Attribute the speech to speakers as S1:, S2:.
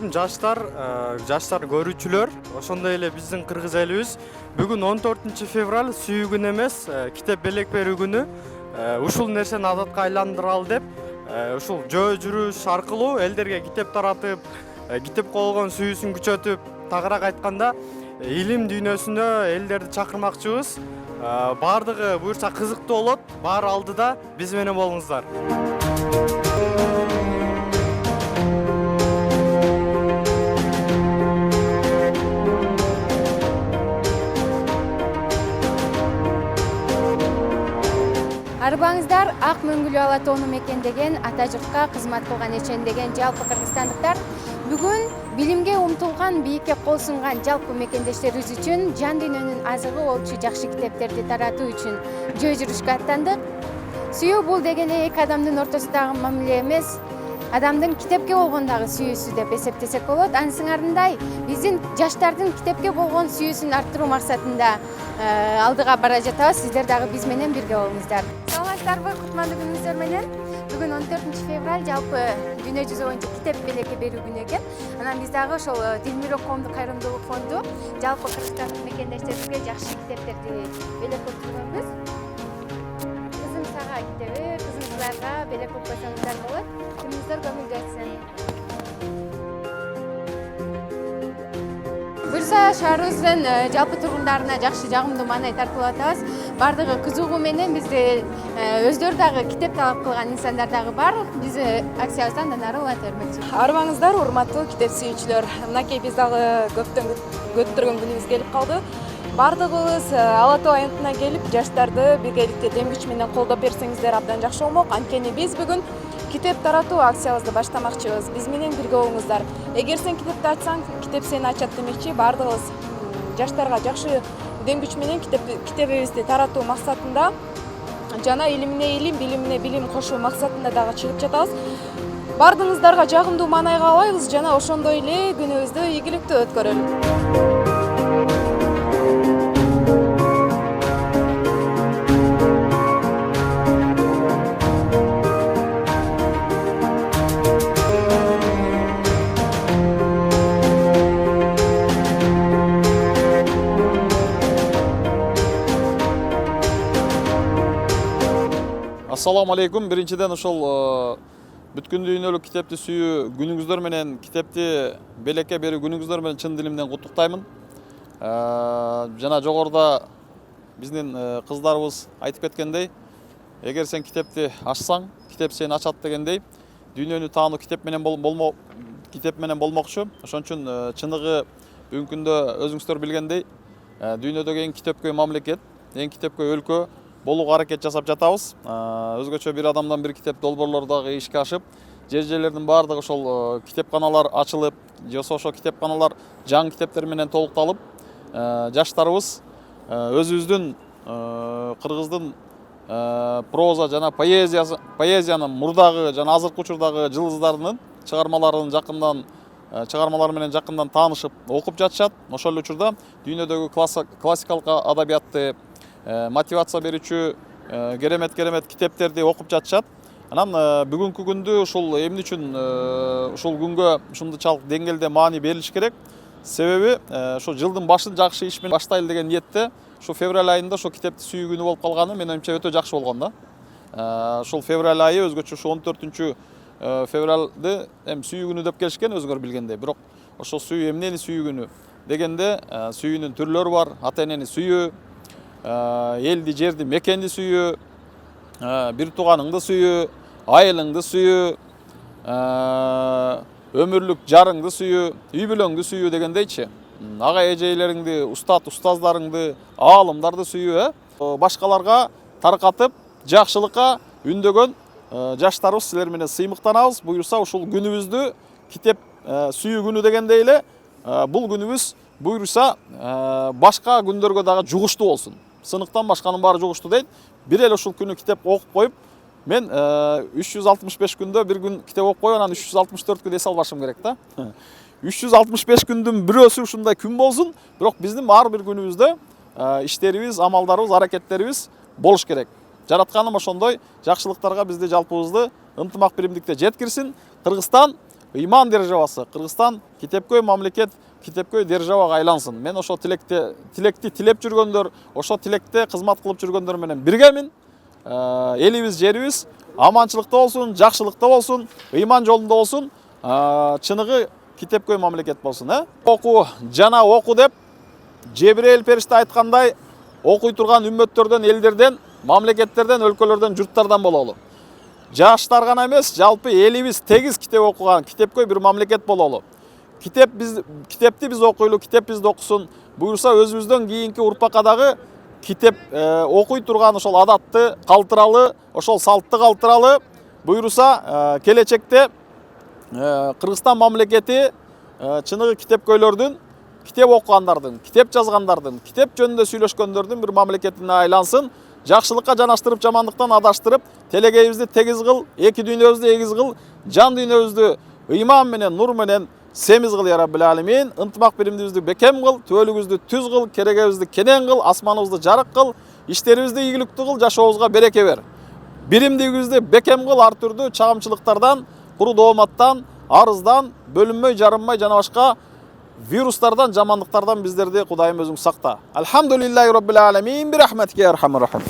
S1: алейкум жаштар көрүүчүлөр, ошондой эле биздин кыргыз элибиз бүгүн 14 февраль сүйүү эмес, китеп белек берүү күнү. Ушул нерсени адатка айландыралы деп, ушул жөө жүрүш аркылуу элдерге китеп таратып, китепке болгон сүйүүсүн күчөтүп, тагыраак айтканда илим дүйнөсүнө элдерди чакырмакчыбыз. Бардыгы буюрса кызыктуу болот. Баары алдыда биз менен болуңуздар.
S2: Арбаңыздар ак мөңгүлүү ала тоону мекендеген, ата журтка кызмат кылган эчендеген жалпы кыргызстандыктар бүгүн билимге умтулган, бийикке кол сунган жалпы мекендештерибиз үчүн жан дүйнөнүн азыгы болчу жакшы китептерди таратуу үчүн жөө жүрүшкө аттандык. Сүйүү бул деген эки адамдын ортосундагы мамиле эмес, адамдын китепке болгондагы сүйүүсү деп эсептесек болот. Анын сыңарындай биздин жаштардын китепке болгон сүйүүсүн арттыруу максатында алдыга бара жатабыз. Сиздер дагы биз менен бирге болуңуздар. Саламатсыздарбы, кутмандуу күнүңүздөр менен. Бүгүн 14 февраль жалпы дүйнө жүзү боюнча китеп белекке берүү күнү экен. Анан биз дагы ошол Дилмирок коомдук кайрымдуулук фонду жалпы кыргызстандык мекендештерибизге жакшы китептерди белек өткөргөнбүз. Кызым сага китеби, кызыңыздарга белек кылып койсоңуздар болот. Күнүңүздөр көңүлдүү өтсүн. Буюрса шаарыбыздын жалпы тургундарына жакшы жагымдуу маанай тартып атабыз. Бардыгы кызыгуу менен бизди өздөрү дагы китеп талап кылган инсандар дагы бар. Биз акциябыздан нары уланта бермекчи.
S3: Арыбаңыздар, урматтуу китеп сүйүүчүлөр. Мынакей биз дагы көптөн күттүргөн күнүбүз келип калды. Бардыгыбыз Ала Тоо аянтына келип, жаштарды биргеликте дем күч менен колдоп берсеңиздер абдан жакшы болмок. Анткени биз бүгүн китеп таратуу акциябызды баштамакчыбыз. Биз менен бирге болуңуздар. Эгер сен китепти ачсаң, китеп сени ачат демекчи. Бардыгыбыз жаштарга жакшы дем күч менен китебибизди таратуу максатында жана илимине илим, билимине билим кошуу максатында дагы чыгып жатабыз. Бардыгыңыздарга жагымдуу маанай каалайбыз жана ошондой эле күнүбүздү ийгиликтүү өткөрөлү.
S4: Ассаламу алейкум. Биринчиден ошол бүткүл дүйнөлүк китепти сүйүү күнүңүздөр менен, китепти белекке берүү күнүңүздөр менен чын дилимден куттуктаймын. Жана жогоруда биздин кыздарыбыз айтып кеткендей, эгер сен китепти ачсаң, китеп сени ачат дегендей, дүйнөнү таануу китеп менен болмокчу. Ошон үчүн чыныгы бүгүнкү күндө өзүңүздөр билгендей, дүйнөдөгү эң китепкөй мамлекет, эң китепкөй өлкө болууга аракет жасап жатабыз. Өзгөчө бир адамдан бир китеп долбоорлору дагы ишке ашып, жер-жерлердин баардыгы ошол китепканалар ачылып, же ошол китепканалар жаңы китептер менен толукталып, жаштарыбыз өзүбүздүн кыргыздын проза жана поэзиянын мурдагы жана азыркы учурдагы жылдыздарынын чыгармалары менен жакындан таанышып, окуп жатышат. Ошол эле учурда дүйнөдөгү классикалык адабиятты, мотивация берүүчү керемет китептерди окуп жатышат. Анан бүгүнкү күндү ушул эмне үчүн ушул күнгө ушунчалык деңгээлде маани берилиш керек? Себеби ошо жылдын башын жакшы иш менен баштайлы деген ниетте ушу февраль айында ошо китепти сүйүү күнү болуп калганы менин оюмча өтө жакшы болгон да. Ушул февраль айы өзгөчө ушу 14 февралды сүйүү күнү деп келишкен өзгөр билгендей. Бирок ошо сүйүү эмнени сүйүү күнү дегенде сүйүүнүн түрлөрү бар. Ата энени сүйүү, элди, жерди, мекенди сүйүү, бир тууганыңды сүйүү, айылыңды сүйүү, өмүрлүк жарыңды сүйүү, үй бүлөңдү сүйүү дегендейчи. Ага эжейлериңди, устаздарыңды, аалымдарды сүйүү, башкаларга таркатып, жакшылыкка үндөгөн жаштарыбыз силер менен сыймыктанабыз. Буюрса ушул күнүбүздү китеп сүйүү күнү дегендей эле бул күнүбүз буюрса башка күндөргө дагы жугуштуу болсун. Сыныктан башканын баары жугуштуу дейт. Бир эле ушул күнү китеп окуп коюп, мен 365 күндө бир күн китеп окуп коюп, анан 364 күн эс албашым керек да. 365 күндүн бирөөсү ушундай күн болсун, бирок биздин ар бир күнүбүздө иштерибиз, амалдарыбыз, аракеттерибиз болуш керек. Жаратканым ошондой жакшылыктарга бизди жалпыбызды ынтымак биримдикте жеткирсин. Кыргызстан ыйман державасы, Кыргызстан китепкөй мамлекет, китепкөй державага айлансын. Мен ошо тилекти тилеп жүргөндөр, ошо тилекте кызмат кылып жүргөндөр менен биргемин. Элибиз, жерибиз аманчылыкта болсун, жакшылыкта болсун, ыйман жолунда болсун, чыныгы китепкөй мамлекет болсун. Оку жана оку деп Жебирейил периште айткандай, окуй турган үммөттөрдөн, элдерден, мамлекеттерден, өлкөлөрдөн, журттардан бололу. Жаштар гана эмес, жалпы элибиз тегиз китеп окуган, китепкөй бир мамлекет бололу. Китепти биз окуйлу, китеп бизди окусун. Буюрса өзүбүздөн кийинки урпакка дагы китеп окуй турган ошол адатты калтыралы, ошол салтты калтыралы. Буюрса келечекте Кыргызстан мамлекети чыныгы китепкөйлөрдүн, китеп окугандардын, китеп жазгандардын, китеп жөнүндө сүйлөшкөндөрдүн бир мамлекетине айлансын. Жакшылыкка жанаштырып, жамандыктан адаштырып, телегейибизди тегиз кыл, эки дүйнөбүздү эгиз кыл, жан дүйнөбүздү ыйман менен, нур менен семиз кыл, я Раббил Алимин. Ынтымак биримдибизди бекем кыл, түбөлүгүбүздү түз кыл, керегебизди кенен кыл, асманыбызды жарык кыл, иштерибизди ийгиликтүү кыл, жашообузга береке бер. Биримдигибизди бекем кыл, ар түрдүү чагымчылыктардан, куру дооматтан, арыздан, бөлүнмөй, жарынмай жана башка вирустардан, жамандыктардан биздерди Кудайым өзүң сакта. Алхамдулиллахи Раббил Алимин, бирахматика я архамар рахим.